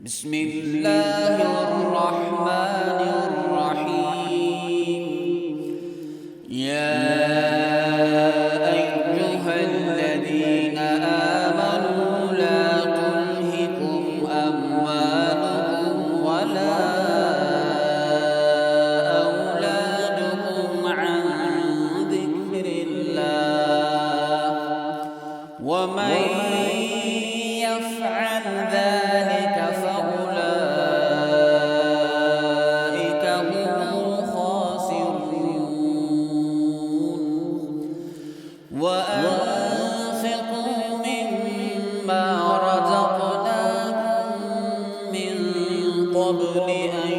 بسم الله الرحمن الرحيم. يا أيها الذين آمنوا لا تلهكم أموالكم ولا أولادكم عن ذكر الله، ومن يفعل ذلك فأولئك هم الخاسرون. وأنفقوا مما رزقناكم من قبل أن